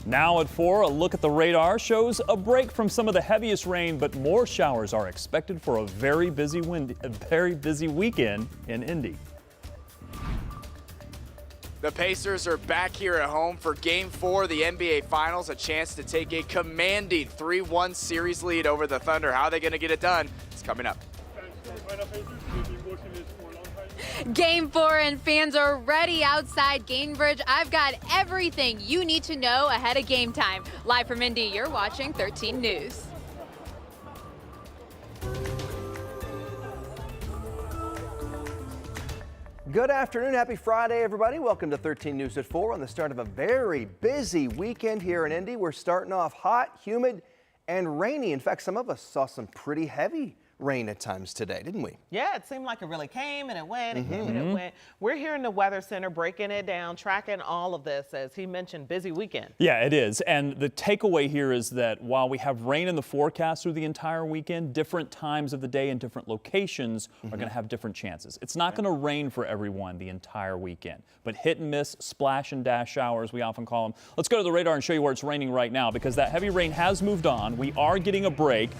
Now at 4, a look at the radar shows a break from some of the heaviest rain, but more showers are expected for a very busy weekend in Indy. The Pacers are back here at home for Game 4 of the NBA Finals, a chance to take a commanding 3-1 series lead over the Thunder. How are they going to get it done? It's coming up. Game 4 and fans are ready outside Gainbridge. I've got everything you need to know ahead of game time. Live from Indy, you're watching 13 News. Good afternoon. Happy Friday, everybody. Welcome to 13 News at 4 on the start of a very busy weekend here in Indy. We're starting off hot, humid, and rainy. In fact, some of us saw some pretty heavy rain at times today, didn't we? Yeah, it seemed like it really came and it went and came and it went. We're here in the Weather Center breaking it down, tracking all of this. As he mentioned, busy weekend. Yeah, it is. And the takeaway here is that while we have rain in the forecast through the entire weekend, different times of the day and different locations are going to have different chances. It's not going to rain for everyone the entire weekend, but hit and miss, splash and dash showers, we often call them. Let's go to the radar and show you where it's raining right now, because that heavy rain has moved on. We are getting a break.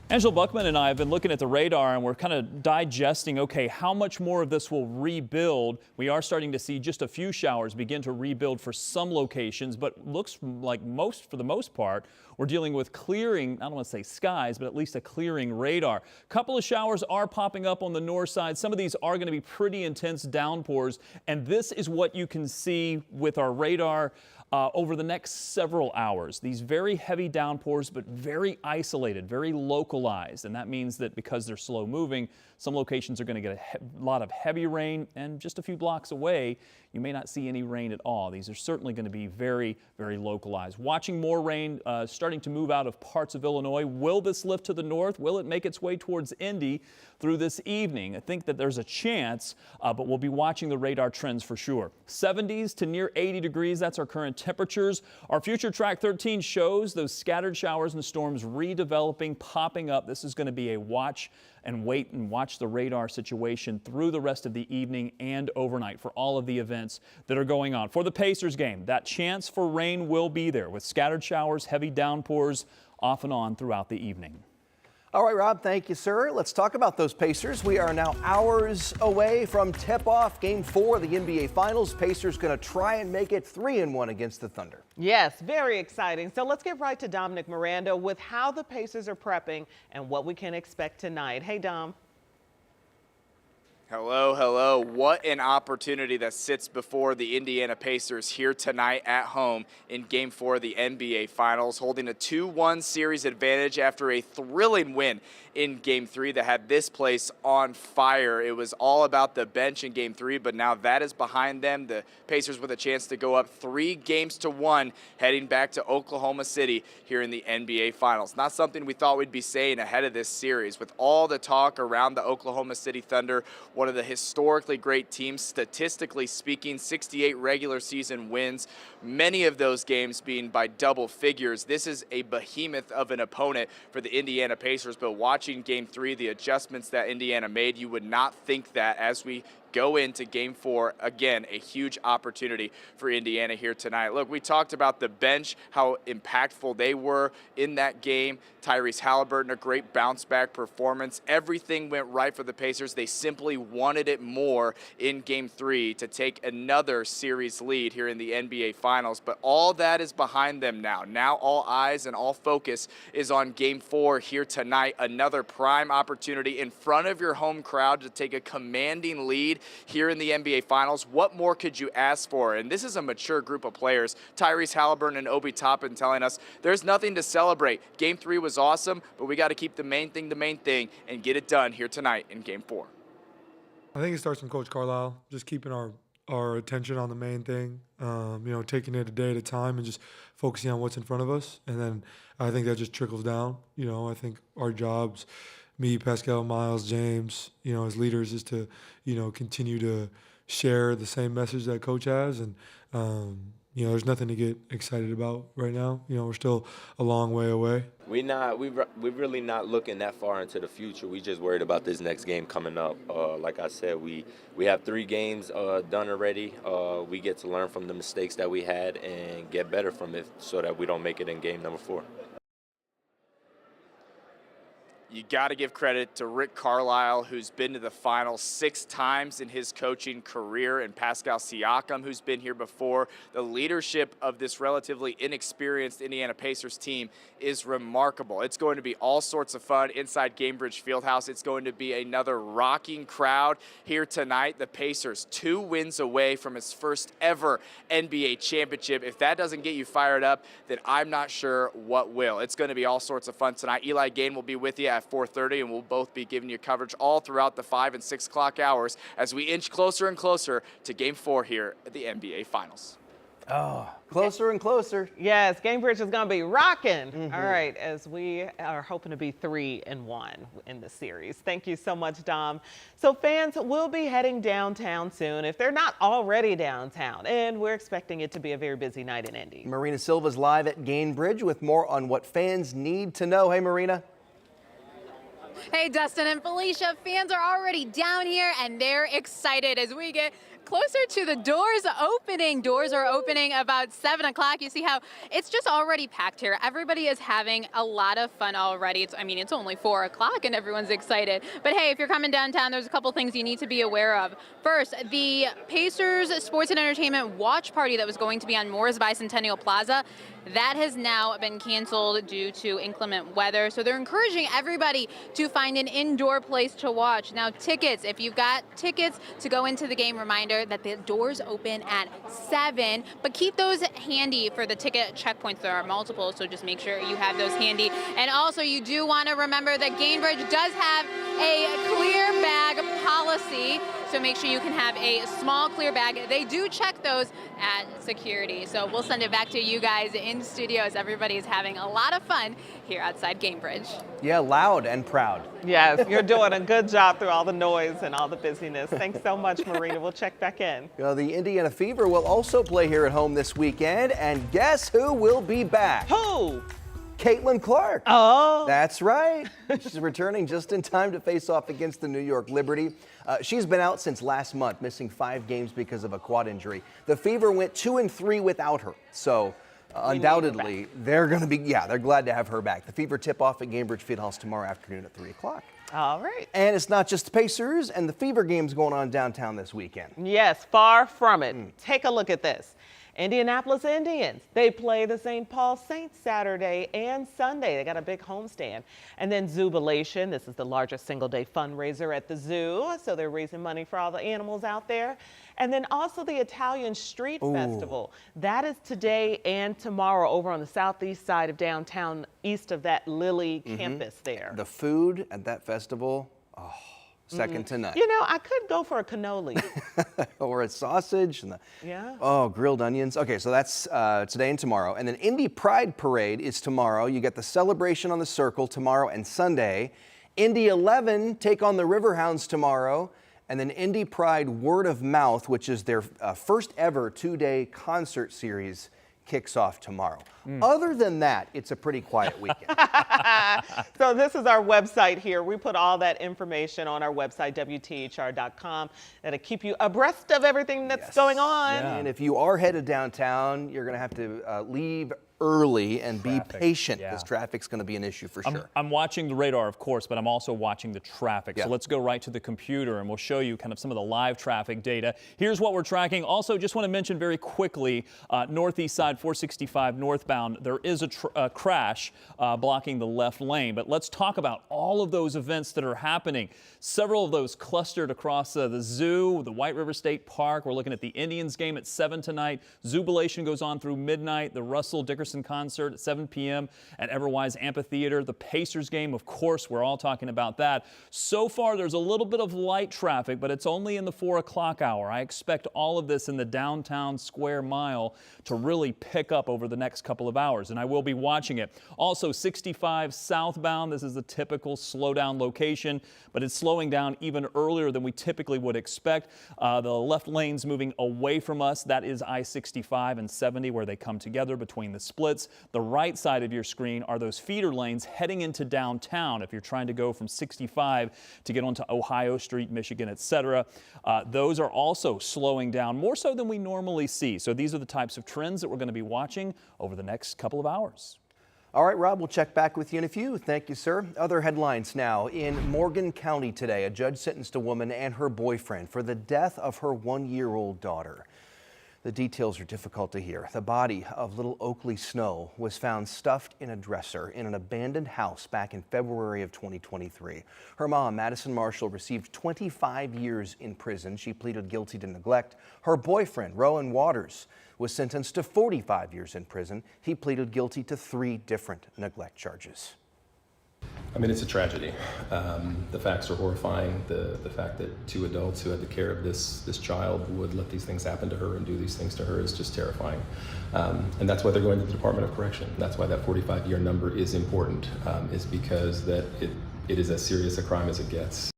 Angela Buckman and I have been looking at the radar and we're kind of digesting, okay, how much more of this will rebuild? We are starting to see just a few showers begin to rebuild for some locations, but looks like for the most part, we're dealing with clearing, I don't want to say skies, but at least a clearing radar. A couple of showers are popping up on the north side. Some of these are going to be pretty intense downpours, and this is what you can see with our radar over the next several hours. These very heavy downpours, but very isolated, very localized. And that means that because they're slow moving, some locations are going to get a lot of heavy rain, and just a few blocks away, you may not see any rain at all. These are certainly going to be very, very localized. Watching more rain starting to move out of parts of Illinois. Will this lift to the north? Will it make its way towards Indy through this evening? I think that there's a chance, but we'll be watching the radar trends for sure. 70s to near 80 degrees, that's our current temperatures. Our future track 13 shows those scattered showers and storms redeveloping, popping up. This is going to be a watch and wait and watch the radar situation through the rest of the evening and overnight for all of the events that are going on. For the Pacers game, that chance for rain will be there with scattered showers, heavy downpours off and on throughout the evening. All right, Rob, thank you, sir. Let's talk about those Pacers. We are now hours away from tip-off Game 4 of the NBA Finals. Pacers going to try and make it 3-1 against the Thunder. Yes, very exciting. So let's get right to Dominic Miranda with how the Pacers are prepping and what we can expect tonight. Hey, Dom. Hello, hello. What an opportunity that sits before the Indiana Pacers here tonight at home in Game 4 of the NBA Finals, holding a 2-1 series advantage after a thrilling win in Game 3 that had this place on fire. It was all about the bench in Game 3, but now that is behind them. The Pacers with a chance to go up 3-1, heading back to Oklahoma City here in the NBA Finals. Not something we thought we'd be saying ahead of this series. With all the talk around the Oklahoma City Thunder, one of the historically great teams, statistically speaking, 68 regular season wins, many of those games being by double figures. This is a behemoth of an opponent for the Indiana Pacers, but watching Game 3, the adjustments that Indiana made, you would not think that as we go into Game 4. Again, a huge opportunity for Indiana here tonight. Look, we talked about the bench, how impactful they were in that game. Tyrese Halliburton, a great bounce-back performance. Everything went right for the Pacers. They simply wanted it more in Game 3 to take another series lead here in the NBA Finals. But all that is behind them now. Now all eyes and all focus is on Game 4 here tonight. Another prime opportunity in front of your home crowd to take a commanding lead here in the NBA Finals. What more could you ask for? And this is a mature group of players. Tyrese Halliburton and Obi Toppin telling us there's nothing to celebrate. Game 3 was awesome, but we got to keep the main thing, and get it done here tonight in Game 4. I think it starts from Coach Carlisle, just keeping our attention on the main thing, taking it a day at a time and just focusing on what's in front of us. And then I think that just trickles down. I think our jobs, me, Pascal, Miles, James, as leaders, is to, continue to share the same message that Coach has and there's nothing to get excited about right now. We're still a long way away. We're really not looking that far into the future. We just worried about this next game coming up. Like I said, we have 3 games done already. We get to learn from the mistakes that we had and get better from it so that we don't make it in game number 4. You got to give credit to Rick Carlisle, who's been to the finals 6 times in his coaching career, and Pascal Siakam, who's been here before. The leadership of this relatively inexperienced Indiana Pacers team is remarkable. It's going to be all sorts of fun inside Gainbridge Fieldhouse. It's going to be another rocking crowd here tonight. The Pacers 2 wins away from its first ever NBA championship. If that doesn't get you fired up, then I'm not sure what will. It's going to be all sorts of fun tonight. Eli Gain will be with you at 4:30, and we'll both be giving you coverage all throughout the 5 and 6 o'clock hours as we inch closer and closer to Game 4 here at the NBA Finals. Oh, closer and closer. Yes, Gainbridge is going to be rocking. All right, as we are hoping to be 3-1 in the series. Thank you so much, Dom. So fans will be heading downtown soon if they're not already downtown, and we're expecting it to be a very busy night in Indy. Marina Silva's live at Gainbridge with more on what fans need to know. Hey, Marina. Hey, Dustin and Felicia, fans are already down here and they're excited as we get closer to the doors opening. Doors are opening about 7 o'clock. You see how it's just already packed here. Everybody is having a lot of fun already. It's only 4 o'clock and everyone's excited. But hey, if you're coming downtown, there's a couple things you need to be aware of. First, the Pacers Sports and Entertainment watch party that was going to be on Morris Bicentennial Plaza, that has now been canceled due to inclement weather. So they're encouraging everybody to find an indoor place to watch. Now, tickets, if you've got tickets to go into the game, reminder that the doors open at 7, but keep those handy for the ticket checkpoints. There are multiple, so just make sure you have those handy. And also, you do want to remember that Gainbridge does have a clear bag policy, so make sure you can have a small clear bag. They do check those at security. So we'll send it back to you guys in studio as everybody is having a lot of fun here outside Gainbridge. Yeah, loud and proud. Yes, you're doing a good job through all the noise and all the busyness. Thanks so much, Marina. We'll check back in. The Indiana Fever will also play here at home this weekend, and guess who will be back? Who? Caitlin Clark. Oh. That's right. She's returning just in time to face off against the New York Liberty. She's been out since last month, missing 5 games because of a quad injury. The Fever went 2-3 without her. So undoubtedly, they're going to be, they're glad to have her back. The Fever tip off at Gainbridge Fieldhouse tomorrow afternoon at 3 o'clock. All right. And it's not just the Pacers and the Fever games going on downtown this weekend. Yes, far from it. Take a look at this. Indianapolis Indians, they play the St. Paul Saints Saturday and Sunday. They got a big homestand. And then Zubilation, this is the largest single-day fundraiser at the zoo, so they're raising money for all the animals out there. And then also the Italian Street Festival. That is today and tomorrow over on the southeast side of downtown, east of that Lilly campus there. The food at that festival, second to none. I could go for a cannoli. Or a sausage and grilled onions. Okay, so that's today and tomorrow. And then Indy Pride Parade is tomorrow. You get the celebration on the Circle tomorrow and Sunday. Indy 11 take on the Riverhounds tomorrow. And then Indy Pride Word of Mouth, which is their first ever 2-day concert series, kicks off tomorrow. Other than that, it's a pretty quiet weekend. So this is our website here. We put all that information on our website, WTHR.com. That'll keep you abreast of everything that's going on. And if you are headed downtown, you're going to have to leave early and be patient because traffic's going to be an issue for sure. I'm watching the radar, of course, but I'm also watching the traffic. So let's go right to the computer and we'll show you kind of some of the live traffic data. Here's what we're tracking. Also, just want to mention very quickly, northeast side 465 northbound, there is a crash blocking the left lane. But let's talk about all of those events that are happening. Several of those clustered across the zoo, the White River State Park. We're looking at the Indians game at 7 tonight. Zubilation goes on through midnight. The Russell Dickerson Dickerson concert at 7 p.m. at Everwise Amphitheater. The Pacers game, of course, we're all talking about that. So far, there's a little bit of light traffic, but it's only in the 4 o'clock hour. I expect all of this in the downtown square mile to really pick up over the next couple of hours, and I will be watching it. Also, 65 southbound, this is the typical slowdown location, but it's slowing down even earlier than we typically would expect. The left lane's moving away from us. That is I-65 and 70 where they come together between the splits. The right side of your screen are those feeder lanes heading into downtown if you're trying to go from 65 to get onto Ohio Street, Michigan, etc. Those are also slowing down more so than we normally see. So these are the types of trends that we're going to be watching over the next couple of hours. All right, Rob, we'll check back with you in a few. Thank you, sir. Other headlines now. In Morgan County today, a judge sentenced a woman and her boyfriend for the death of her 1-year-old daughter. The details are difficult to hear. The body of little Oakley Snow was found stuffed in a dresser in an abandoned house back in February of 2023. Her mom, Madison Marshall, received 25 years in prison. She pleaded guilty to neglect. Her boyfriend, Rowan Waters, was sentenced to 45 years in prison. He pleaded guilty to 3 different neglect charges. I mean, it's a tragedy. The facts are horrifying. The fact that 2 adults who had the care of this child would let these things happen to her and do these things to her is just terrifying. And that's why they're going to the Department of Correction. That's why that 45-year number is important, is because that it is as serious a crime as it gets.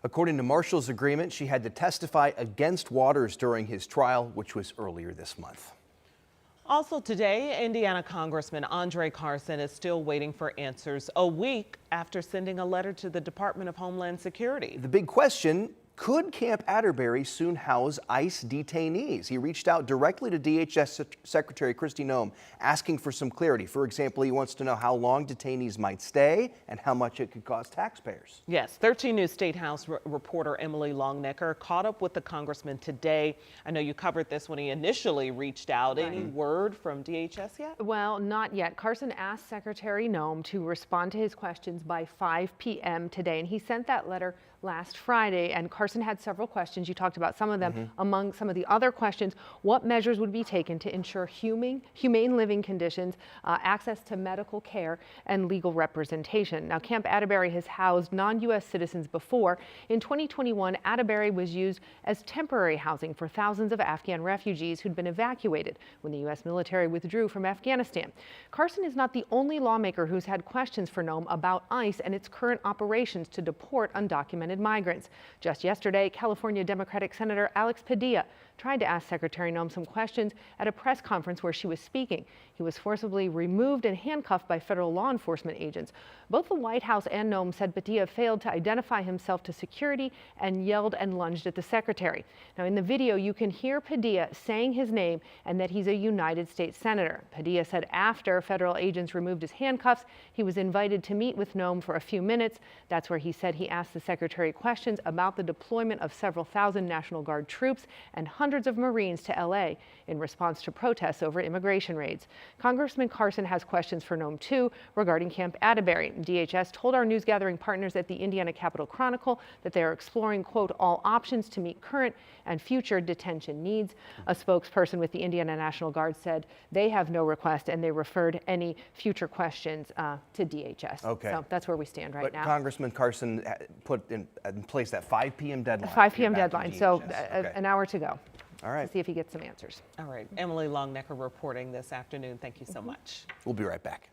According to Marshall's agreement, she had to testify against Waters during his trial, which was earlier this month. Also today, Indiana Congressman Andre Carson is still waiting for answers a week after sending a letter to the Department of Homeland Security. The big question, could Camp Atterbury soon house ICE detainees? He reached out directly to DHS Secretary Kristi Noem asking for some clarity. For example, he wants to know how long detainees might stay and how much it could cost taxpayers. Yes, 13 News State House reporter Emily Longnecker caught up with the congressman today. I know you covered this when he initially reached out. Right. Any word from DHS yet? Well, not yet. Carson asked Secretary Noem to respond to his questions by 5 p.m. today, and he sent that letter last Friday, and Carson had several questions. You talked about some of them. Among some of the other questions, what measures would be taken to ensure humane living conditions, access to medical care, and legal representation. Now, Camp Atterbury has housed non-U.S. citizens before. In 2021, Atterbury was used as temporary housing for thousands of Afghan refugees who'd been evacuated when the U.S. military withdrew from Afghanistan. Carson is not the only lawmaker who's had questions for Noem about ICE and its current operations to deport undocumented migrants. Just yesterday, California Democratic Senator Alex Padilla tried to ask Secretary Noem some questions at a press conference where she was speaking. He was forcibly removed and handcuffed by federal law enforcement agents. Both the White House and Noem said Padilla failed to identify himself to security and yelled and lunged at the secretary. Now, in the video, you can hear Padilla saying his name and that he's a United States senator. Padilla said after federal agents removed his handcuffs, he was invited to meet with Noem for a few minutes. That's where he said he asked the secretary questions about the deployment of several thousand National Guard troops and hundreds of Marines to L.A. in response to protests over immigration raids. Congressman Carson has questions for Noem, too, regarding Camp Atterbury. DHS told our news gathering partners at the Indiana Capitol Chronicle that they are exploring, quote, all options to meet current and future detention needs. A spokesperson with the Indiana National Guard said they have no request and they referred any future questions to DHS. Okay. So that's where we stand right now. Congressman Carson put in place that 5 p.m. deadline. 5 p.m. deadline, so Okay. an hour to go. All right. To see if he gets some answers. All right. Emily Longnecker reporting this afternoon. Thank you so much. We'll be right back.